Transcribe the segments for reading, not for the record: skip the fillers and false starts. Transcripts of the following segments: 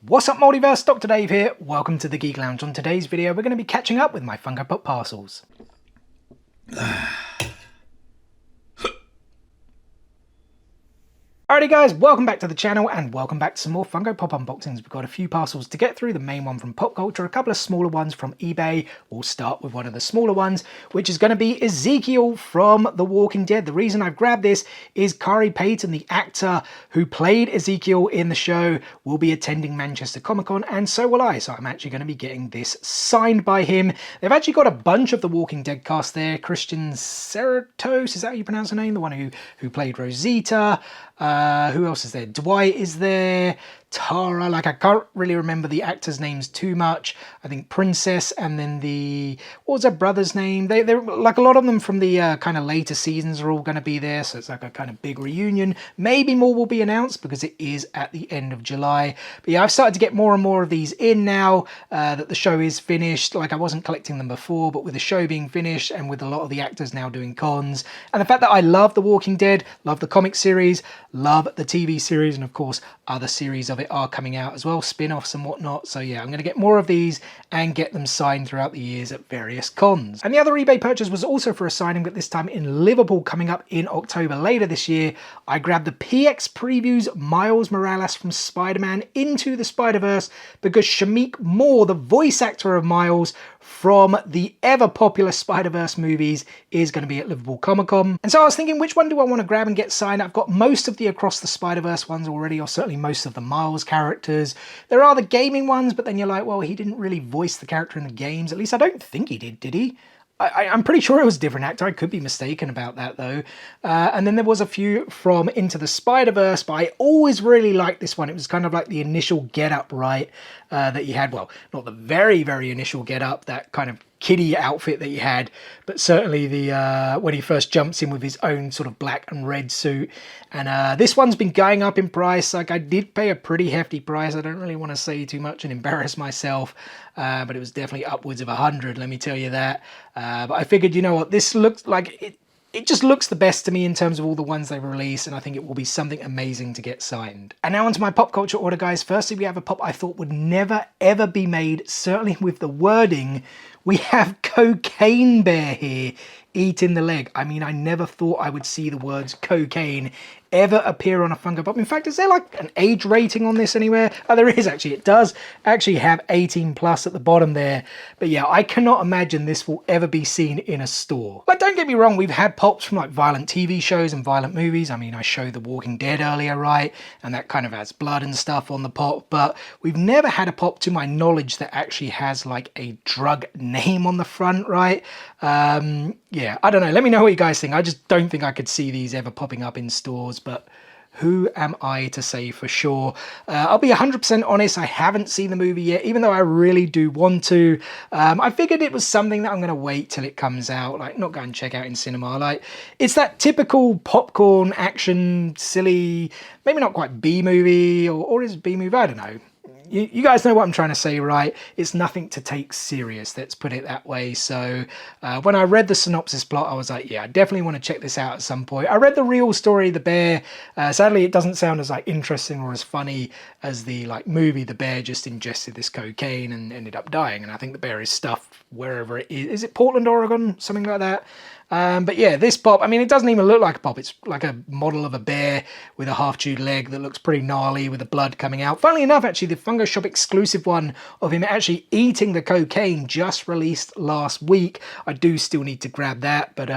What's up Multiverse, Dr. Dave here, welcome to the Geek Lounge. On today's video we're going to be catching up with my Funko Pop Parcels. Alrighty guys, welcome back to the channel and welcome back to some more Funko Pop unboxings. We've got a few parcels to get through, the main one from Pop Culture, a couple of smaller ones from eBay. We'll start with one of the smaller ones, which is going to be Ezekiel from The Walking Dead. The reason I've grabbed this is Khary Payton, the actor who played Ezekiel in the show, will be attending Manchester Comic Con, and so will I. So I'm actually going to be getting this signed by him. They've actually got a bunch of The Walking Dead cast there. Christian Serratos, is that how you pronounce the name? The one who played Rosita. Who else is there? Dwight is there. Tara, like I can't really remember the actors' names too much. I think Princess, and then what was her brother's name? They're like a lot of them from the kind of later seasons are all going to be there, so it's like a kind of big reunion. Maybe more will be announced because it is at the end of July. But yeah, I've started to get more and more of these in now that the show is finished. Like I wasn't collecting them before, but with the show being finished and with a lot of the actors now doing cons, and the fact that I love The Walking Dead, love the comic series, love the TV series, and of course other series of it are coming out as well, spin-offs and whatnot. So yeah, I'm going to get more of these and get them signed throughout the years at various cons. And the other eBay purchase was also for a signing, but this time in Liverpool coming up in October later this year. I grabbed the PX Previews Miles Morales from Spider-Man Into the Spider-Verse because Shameik Moore, the voice actor of Miles from the ever popular Spider-Verse movies, is going to be at Liverpool Comic Con. And so I was thinking, which one do I want to grab and get signed? I've got most of the Across the Spider-Verse ones already, or certainly most of the Miles characters. There are the gaming ones, but then you're like, well, he didn't really voice the character in the games. At least I don't think he did he? I'm pretty sure it was a different actor. I could be mistaken about that though. And then there was a few from Into the Spider-Verse, but I always really liked this one. It was kind of like the initial get-up, right? That you had, well, not the very, very initial get-up, that kind of kiddie outfit that he had, but certainly the when he first jumps in with his own sort of black and red suit. And this one's been going up in price. Like I did pay a pretty hefty price. I don't really want to say too much and embarrass myself, but it was definitely upwards of 100, let me tell you that. But I figured, you know what, this looks like it just looks the best to me in terms of all the ones they've released, and I think it will be something amazing to get signed. And now onto my pop culture order, guys. Firstly, we have a pop I thought would never ever be made, certainly with the wording. We have Cocaine Bear here, eating the leg. I mean, I never thought I would see the words cocaine ever appear on a Funko Pop. In fact, is there like an age rating on this anywhere? Oh, there is actually. It does actually have 18 plus at the bottom there. But yeah, I cannot imagine this will ever be seen in a store. Like, don't get me wrong, we've had pops from like violent TV shows and violent movies. I mean, I showed The Walking Dead earlier, right? And that kind of has blood and stuff on the pop, but we've never had a pop to my knowledge that actually has like a drug name on the front, right? Yeah, I don't know. Let me know what you guys think. I just don't think I could see these ever popping up in stores, but who am I to say for sure? I'll be 100% honest, I haven't seen the movie yet, even though I really do want to. I figured it was something that I'm going to wait till it comes out, like not go and check out in cinema. Like, it's that typical popcorn, action, silly, maybe not quite B-movie, or is it B-movie? I don't know. You guys know what I'm trying to say, right? It's nothing to take serious, let's put it that way. So when I read the synopsis plot, I was like, yeah, I definitely want to check this out at some point. I read the real story, The Bear. Sadly, it doesn't sound as like interesting or as funny as the like movie. The bear just ingested this cocaine and ended up dying. And I think the bear is stuffed wherever it is. Is it Portland, Oregon? Something like that. But yeah, this pop, I mean, it doesn't even look like a pop. It's like a model of a bear with a half-chewed leg that looks pretty gnarly with the blood coming out. Funnily enough, actually, the Funko Shop exclusive one of him actually eating the cocaine just released last week. I do still need to grab that, but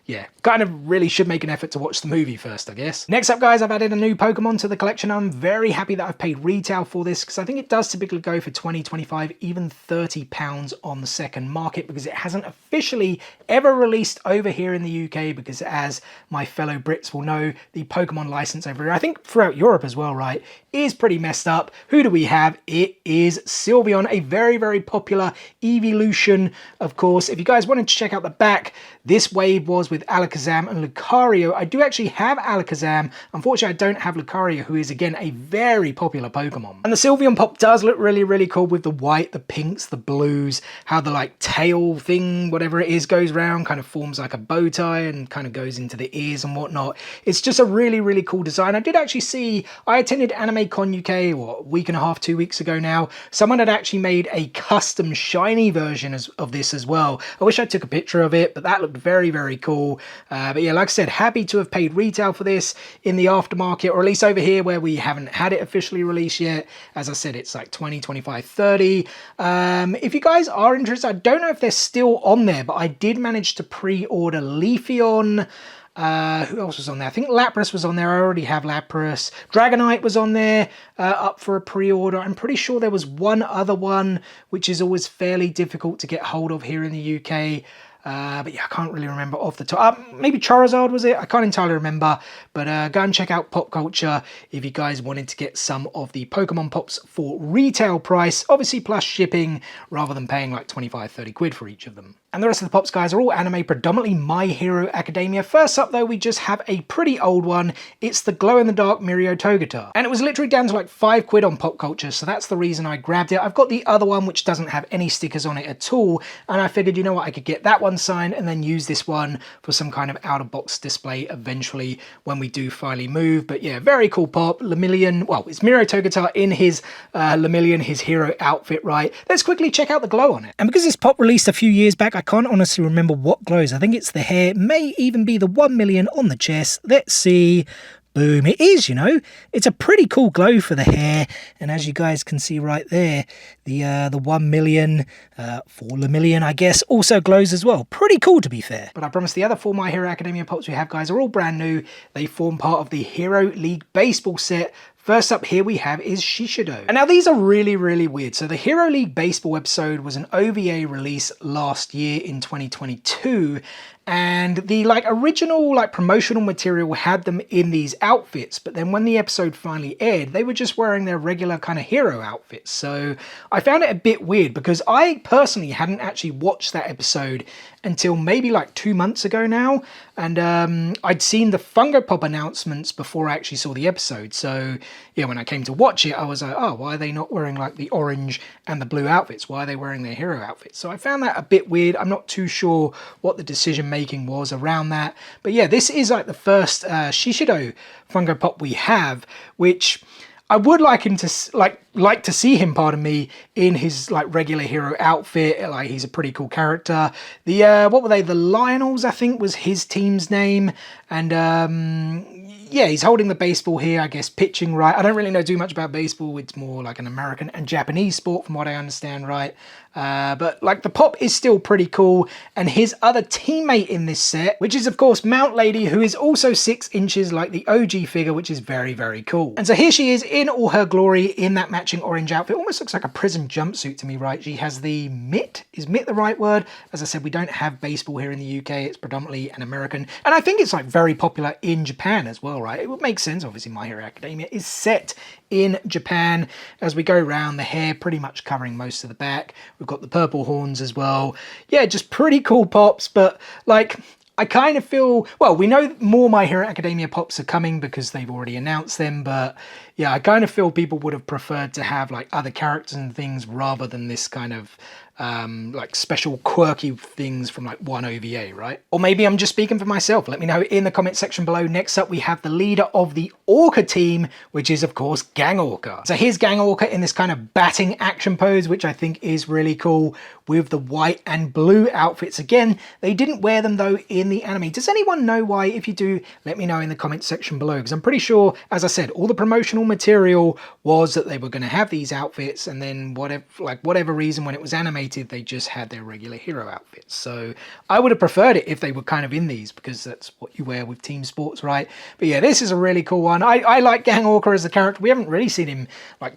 yeah, kind of really should make an effort to watch the movie first, I guess. Next up, guys, I've added a new Pokemon to the collection. I'm very happy that I've paid retail for this because I think it does typically go for 20, 25, even £30 on the second market because it hasn't officially ever released over here in the UK, because as my fellow Brits will know, the Pokemon license over here, I think throughout Europe as well, right, is pretty messed up. Who do we have? It is Sylveon, a very, very popular evolution, of course. If you guys wanted to check out the back, this wave was with Alakazam and Lucario. I do actually have Alakazam. Unfortunately, I don't have Lucario, who is, again, a very popular Pokemon. And the Sylveon pop does look really, really cool with the white, the pinks, the blues, how the, like, tail thing, whatever it is, goes around, kind of forms forms like a bow tie and kind of goes into the ears and whatnot. It's just a really, really cool design. I did actually see, I attended Anime Con UK, what, a week and a half, 2 weeks ago now. Someone had actually made a custom shiny version of this as well. I wish I took a picture of it, but that looked very, very cool. But yeah, like I said, happy to have paid retail for this in the aftermarket, or at least over here where we haven't had it officially released yet. As I said, it's like 20, 25, 30. If you guys are interested, I don't know if they're still on there, but I did manage to pre-order Leafeon. Who else was on there? I think Lapras was on there. I already have Lapras. Dragonite was on there, up for a pre-order. I'm pretty sure there was one other one, which is always fairly difficult to get hold of here in the UK. But yeah, I can't really remember off the top. Maybe Charizard was it? I can't entirely remember. But go and check out Pop Culture if you guys wanted to get some of the Pokemon Pops for retail price, obviously plus shipping, rather than paying like 25, 30 quid for each of them. And the rest of the Pops, guys, are all anime, predominantly My Hero Academia. First up, though, we just have a pretty old one. It's the glow-in-the-dark Mirotogata. And it was literally down to like 5 quid on Pop Culture, so that's the reason I grabbed it. I've got the other one, which doesn't have any stickers on it at all, and I figured, you know what, I could get that one signed and then use this one for some kind of out-of-box display eventually when we do finally move. But yeah, very cool Pop. Lemillion, well, it's Mirotogata in his Lemillion, his hero outfit, right? Let's quickly check out the glow on it. And because this Pop released a few years back, I can't honestly remember what glows. I think it's the hair, may even be the 1 million on the chest. Let's see. Boom, it is, you know. It's a pretty cool glow for the hair, and as you guys can see right there, the 1 million, 4 Lemillion, I guess, also glows as well. Pretty cool, to be fair. But I promise the other 4 My Hero Academia Pops we have, guys, are all brand new. They form part of the Hero League Baseball set. First up here we have is Shishido. And now these are really, really weird. So the Hero League Baseball episode was an OVA release last year in 2022. And the original promotional material had them in these outfits, but then when the episode finally aired, they were just wearing their regular kind of hero outfits. So I found it a bit weird because I personally hadn't actually watched that episode until maybe 2 months ago now. And I'd seen the Funko Pop announcements before I actually saw the episode. So yeah, when I came to watch it, I was like, oh, why are they not wearing the orange and the blue outfits? Why are they wearing their hero outfits? So I found that a bit weird. I'm not too sure what the decision making was around that. But yeah, this is the first Shishido Funko Pop we have, which I would like him to like to see him, pardon me, in his regular hero outfit. He's a pretty cool character. The what were they? The Lionels, I think, was his team's name, and yeah, he's holding the baseball here, I guess, pitching, right? I don't really know too much about baseball. It's more like an American and Japanese sport from what I understand, right? But the Pop is still pretty cool. And his other teammate in this set, which is of course Mount Lady, who is also 6 inches like the OG figure, which is very, very cool. And so here she is in all her glory in that matching orange outfit. Almost looks like a prison jumpsuit to me, right? She has the mitt. Is mitt the right word? As I said, we don't have baseball here in the UK. It's predominantly an American. And I think it's very popular in Japan as well, right? It would make sense. Obviously, My Hero Academia is set in Japan. As we go around, the hair pretty much covering most of the back. We've got the purple horns as well. Yeah, just pretty cool Pops, but I kind of feel, well, we know more My Hero Academia Pops are coming because they've already announced them, but yeah, I kind of feel people would have preferred to have other characters and things rather than this kind of special quirky things from one OVA, right? Or maybe I'm just speaking for myself. Let me know in the comment section below. Next up, we have the leader of the Orca team, which is of course Gang Orca. So here's Gang Orca in this kind of batting action pose, which I think is really cool, with the white and blue outfits. Again, they didn't wear them though in the anime. Does anyone know why? If you do, let me know in the comment section below, because I'm pretty sure, as I said, all the promotional material was that they were going to have these outfits, and then whatever reason, when it was animated, they just had their regular hero outfits. So I would have preferred it if they were kind of in these, because that's what you wear with team sports, right? But yeah, this is a really cool one. I like Gang Orca as a character. We haven't really seen him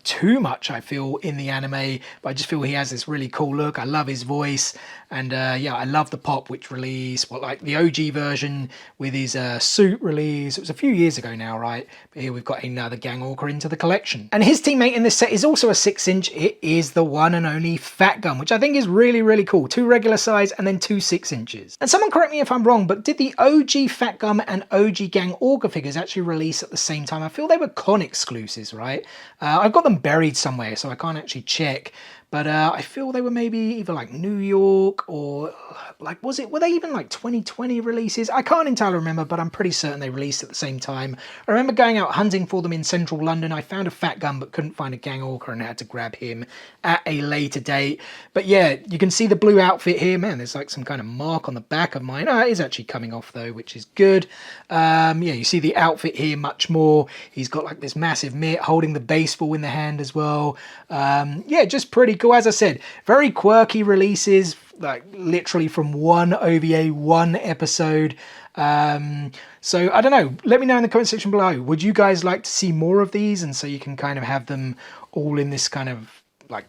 too much, I feel, in the anime, but I just feel he has this really cool look. I love his voice, and yeah, I love the Pop, which released the OG version with his suit release. It was a few years ago now, right? But here we've got another Gang Orca into the collection. And his teammate in this set is also a 6-inch. It is the one and only Fat Gun, which I think is really, really cool. 2 regular size and then 2 6-inches. And someone correct me if I'm wrong, but did the OG Fat Gum and OG Gang Orca figures actually release at the same time? I feel they were con exclusives, right? I've got them buried somewhere, so I can't actually check. but I feel they were maybe either like New York or like, were they even like 2020 releases? I can't entirely remember, but I'm pretty certain they released at the same time. I remember going out hunting for them in central London. I found a Fat Gun but couldn't find a Gang Orca and had to grab him at a later date. But yeah, you can see the blue outfit here. Man, there's like some kind of mark on the back of mine. It is actually coming off though, which is good. Yeah, you see the outfit here much more. He's got like this massive mitt, holding the baseball in the hand as well. Yeah, just pretty cool. As I said, very quirky releases, like literally from one OVA, one episode. So I don't know, let me know in the comment section below. Would you guys like to see more of these? And so you can kind of have them all in this kind of like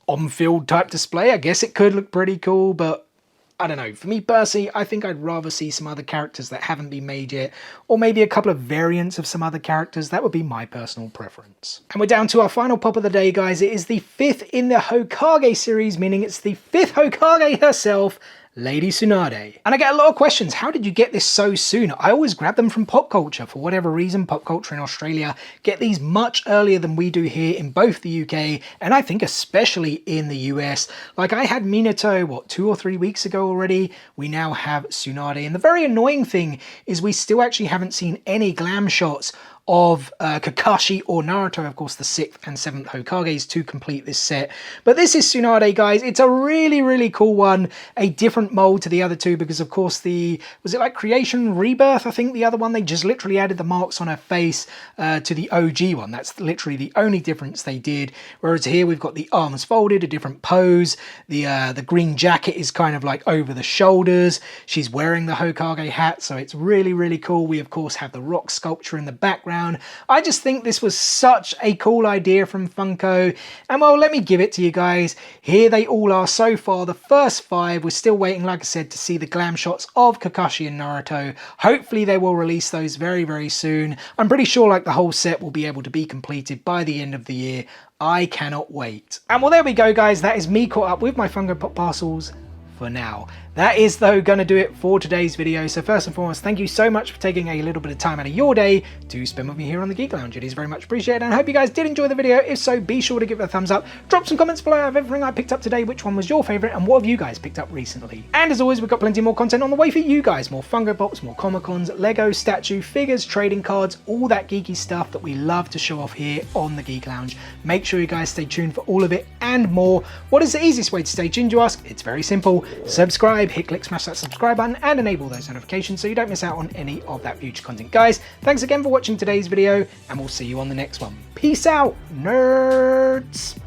on-field type display. I guess it could look pretty cool, but I don't know. For me personally, I think I'd rather see some other characters that haven't been made yet, or maybe a couple of variants of some other characters. That would be my personal preference. And we're down to our final pop of the day, guys. It is the 5th in the Hokage series, meaning it's the 5th Hokage herself, Lady Tsunade. And I get a lot of questions. How did you get this so soon? I always grab them from pop culture. For whatever reason, pop culture in Australia get these much earlier than we do here in both the UK, and I think especially in the US. Like I had Minato, what, 2 or 3 weeks ago already? We now have Tsunade. And the very annoying thing is we still actually haven't seen any glam shots of Kakashi or Naruto, of course the 6th and 7th Hokages, to complete this set. But this is Tsunade, guys. It's a really, really cool one. A different mold to the other two because, of course, was it like Creation Rebirth? I think the other one, they just literally added the marks on her face to the OG one. That's literally the only difference they did. Whereas here we've got the arms folded, a different pose. The green jacket is kind of like over the shoulders. She's wearing the Hokage hat, so it's really, really cool. We, of course, have the rock sculpture in the background. I just think this was such a cool idea from Funko, and well, let me give it to you guys. Here they all are so far, the first 5. We're still waiting, like I said, to see the glam shots of Kakashi and Naruto. Hopefully they will release those very, very soon. I'm pretty sure like the whole set will be able to be completed by the end of the year. I cannot wait. And well, there we go, guys. That is me caught up with my Funko Pop parcels for now. That is, though, going to do it for today's video. So first and foremost, thank you so much for taking a little bit of time out of your day to spend with me here on the Geek Lounge. It is very much appreciated, and I hope you guys did enjoy the video. If so, be sure to give it a thumbs up. Drop some comments below of everything I picked up today. Which one was your favourite, and what have you guys picked up recently? And as always, we've got plenty more content on the way for you guys. More Funko Pops, more Comic-Cons, Lego, statue, figures, trading cards, all that geeky stuff that we love to show off here on the Geek Lounge. Make sure you guys stay tuned for all of it and more. What is the easiest way to stay tuned, you ask? It's very simple. Subscribe, hit click, smash that subscribe button and enable those notifications so you don't miss out on any of that future content. Guys, thanks again for watching today's video, and we'll see you on the next one. Peace out, nerds!